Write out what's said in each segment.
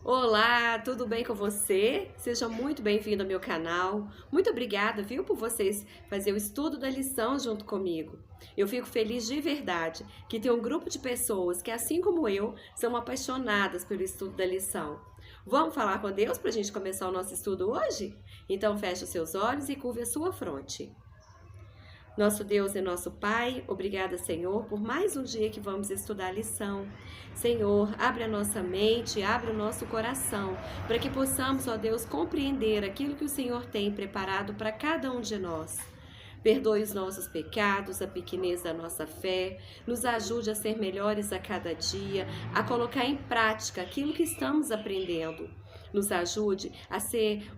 Olá, tudo bem com você? Seja muito bem-vindo ao meu canal. Muito obrigada, viu, por vocês fazer o estudo da lição junto comigo. Eu fico feliz de verdade que tem um grupo de pessoas que, assim como eu, são apaixonadas pelo estudo da lição. Vamos falar com Deus para a gente começar o nosso estudo hoje? Então feche os seus olhos e curve a sua fronte. Nosso Deus e nosso Pai, obrigada, Senhor, por mais um dia que vamos estudar a lição. Senhor, abre a nossa mente, abre o nosso coração, para que possamos, ó Deus, compreender aquilo que o Senhor tem preparado para cada um de nós. Perdoe os nossos pecados, a pequenez da nossa fé, nos ajude a ser melhores a cada dia, a colocar em prática aquilo que estamos aprendendo. Nos ajude a ser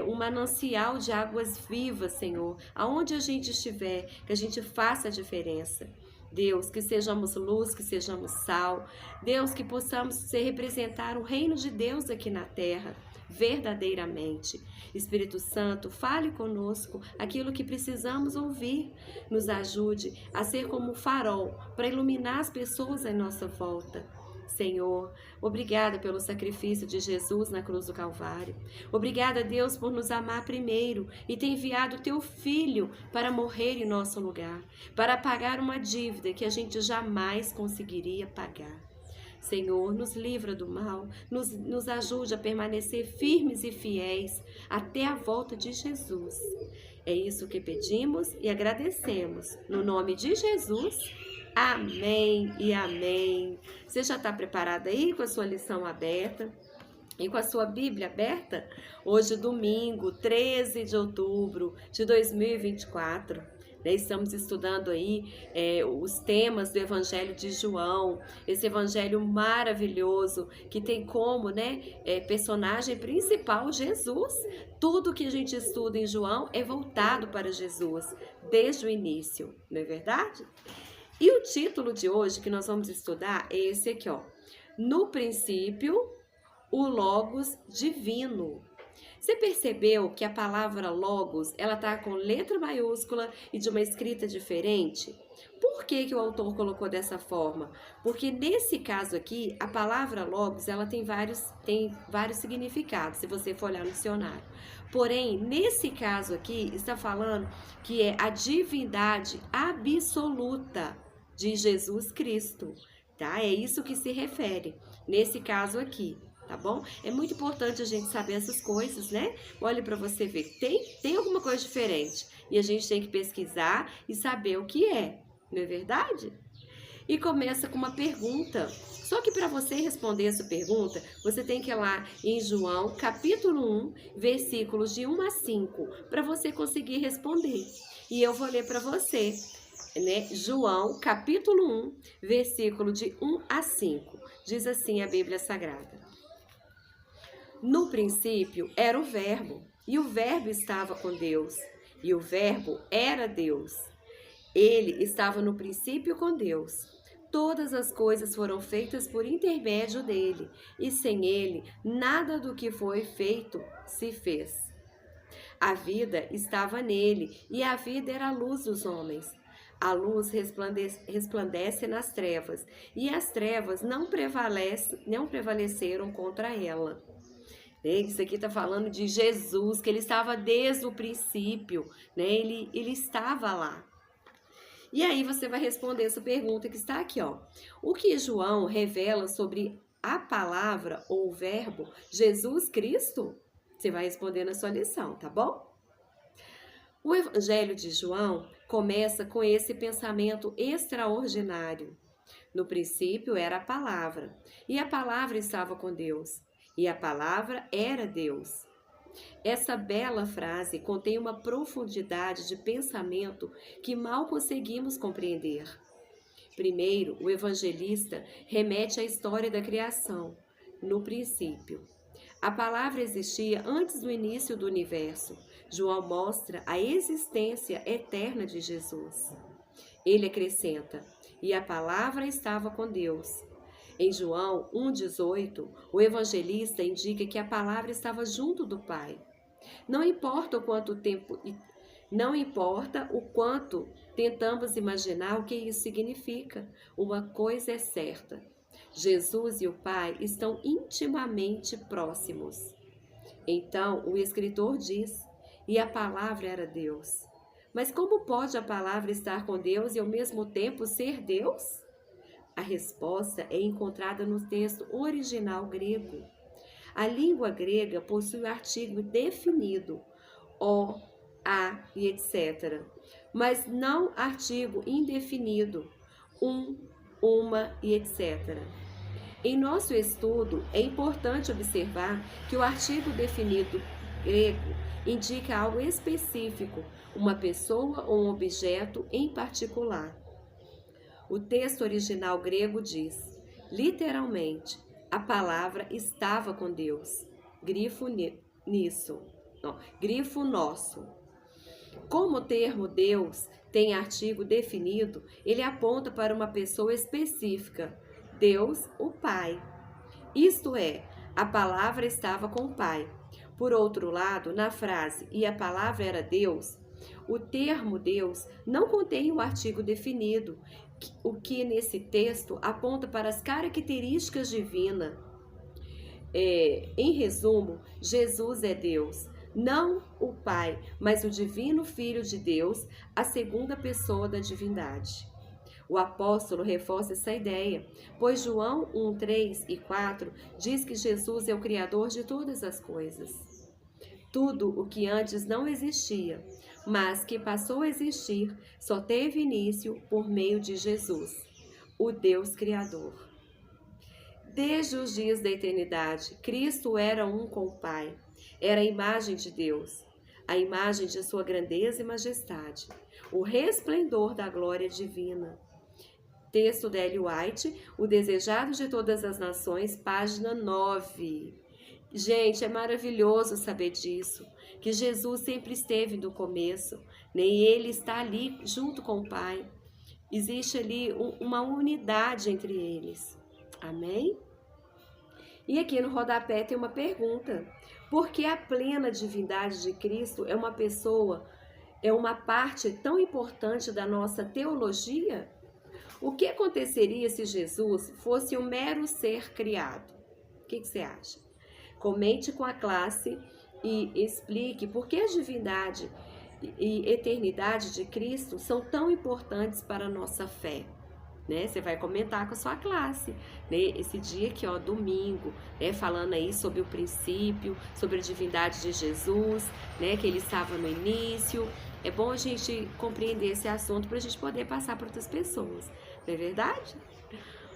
um manancial de águas vivas, Senhor, aonde a gente estiver, que a gente faça a diferença. Deus, que sejamos luz, que sejamos sal. Deus, que possamos representar o reino de Deus aqui na terra, verdadeiramente. Espírito Santo, fale conosco aquilo que precisamos ouvir. Nos ajude a ser como um farol para iluminar as pessoas à nossa volta. Senhor, obrigada pelo sacrifício de Jesus na cruz do Calvário. Obrigada, Deus, por nos amar primeiro e ter enviado o teu Filho para morrer em nosso lugar, para pagar uma dívida que a gente jamais conseguiria pagar. Senhor, nos livra do mal, nos ajude a permanecer firmes e fiéis até a volta de Jesus. É isso que pedimos e agradecemos. No nome de Jesus, amém e amém. Você já está preparado aí com a sua lição aberta? E com a sua Bíblia aberta? Hoje, domingo, 13 de outubro de 2024. Estamos estudando aí os temas do Evangelho de João, esse Evangelho maravilhoso que tem como personagem principal Jesus. Tudo que a gente estuda em João é voltado para Jesus, desde o início, não é verdade? E o título de hoje que nós vamos estudar é esse aqui, ó. No princípio, o Logos divino. Você percebeu que a palavra Logos, ela tá com letra maiúscula e de uma escrita diferente? Por que o autor colocou dessa forma? Porque nesse caso aqui, a palavra Logos, ela tem vários significados, se você for olhar no dicionário. Porém, nesse caso aqui, está falando que é a divindade absoluta de Jesus Cristo, tá? É isso que se refere nesse caso aqui. Tá bom? É muito importante a gente saber essas coisas, né? Olha para você ver, tem alguma coisa diferente e a gente tem que pesquisar e saber o que é, não é verdade? E começa com uma pergunta. Só que para você responder essa pergunta, você tem que ir lá em João, capítulo 1, versículos de 1 a 5, para você conseguir responder. E eu vou ler para você, né? João, capítulo 1, versículo de 1 a 5. Diz assim a Bíblia Sagrada. No princípio era o Verbo, e o Verbo estava com Deus, e o Verbo era Deus. Ele estava no princípio com Deus. Todas as coisas foram feitas por intermédio dele, e sem ele, nada do que foi feito se fez. A vida estava nele, e a vida era a luz dos homens. A luz resplandece nas trevas, e as trevas não prevaleceram contra ela. Isso aqui está falando de Jesus, que ele estava desde o princípio, né? Ele estava lá. E aí você vai responder essa pergunta que está aqui, ó. O que João revela sobre a palavra ou o verbo Jesus Cristo? Você vai responder na sua lição, tá bom? O Evangelho de João começa com esse pensamento extraordinário. No princípio era a palavra, e a palavra estava com Deus. E a palavra era Deus. Essa bela frase contém uma profundidade de pensamento que mal conseguimos compreender. Primeiro, o evangelista remete à história da criação, no princípio. A palavra existia antes do início do universo. João mostra a existência eterna de Jesus. Ele acrescenta: e a palavra estava com Deus. Em João 1,18, o evangelista indica que a palavra estava junto do Pai. Não importa o quanto tentamos imaginar o que isso significa, uma coisa é certa. Jesus e o Pai estão intimamente próximos. Então, o escritor diz: e a palavra era Deus. Mas como pode a palavra estar com Deus e ao mesmo tempo ser Deus? A resposta é encontrada no texto original grego. A língua grega possui o artigo definido, o, a e etc., mas não artigo indefinido, uma e etc. Em nosso estudo, é importante observar que o artigo definido grego indica algo específico, uma pessoa ou um objeto em particular. O texto original grego diz, literalmente, a palavra estava com Deus. Grifo nosso. Como o termo Deus tem artigo definido, ele aponta para uma pessoa específica, Deus, o Pai. Isto é, a palavra estava com o Pai. Por outro lado, na frase e a palavra era Deus, o termo Deus não contém o artigo definido, o que nesse texto aponta para as características divinas. Em resumo, Jesus é Deus, não o Pai, mas o divino Filho de Deus, a segunda pessoa da divindade. O apóstolo reforça essa ideia, pois João 1, 3 e 4 diz que Jesus é o Criador de todas as coisas. Tudo o que antes não existia, mas que passou a existir, só teve início por meio de Jesus, o Deus Criador. Desde os dias da eternidade, Cristo era um com o Pai, era a imagem de Deus, a imagem de sua grandeza e majestade, o resplendor da glória divina. Texto da Ellen White, O Desejado de Todas as Nações, página 9. Gente, é maravilhoso saber disso, que Jesus sempre esteve no começo, nem ele está ali junto com o Pai. Existe ali uma unidade entre eles. Amém? E aqui no rodapé tem uma pergunta. Por que a plena divindade de Cristo é uma pessoa, é uma parte tão importante da nossa teologia? O que aconteceria se Jesus fosse um mero ser criado? O que você acha? Comente com a classe e explique por que a divindade e eternidade de Cristo são tão importantes para a nossa fé. Né? Você vai comentar com a sua classe, né? Esse dia aqui, ó, domingo, né? Falando aí sobre o princípio, sobre a divindade de Jesus, né? Que ele estava no início. É bom a gente compreender esse assunto para a gente poder passar para outras pessoas, não é verdade?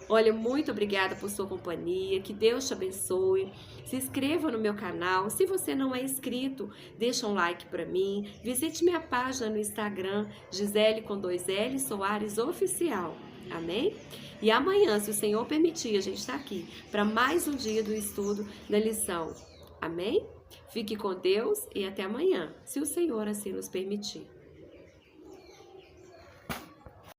Olha, muito obrigada por sua companhia, que Deus te abençoe. Se inscreva no meu canal, se você não é inscrito, deixa um like para mim. Visite minha página no Instagram, Gisele com 2L Soares Oficial. Amém? E amanhã, se o Senhor permitir, a gente está aqui para mais um dia do estudo da lição. Amém? Fique com Deus e até amanhã, se o Senhor assim nos permitir.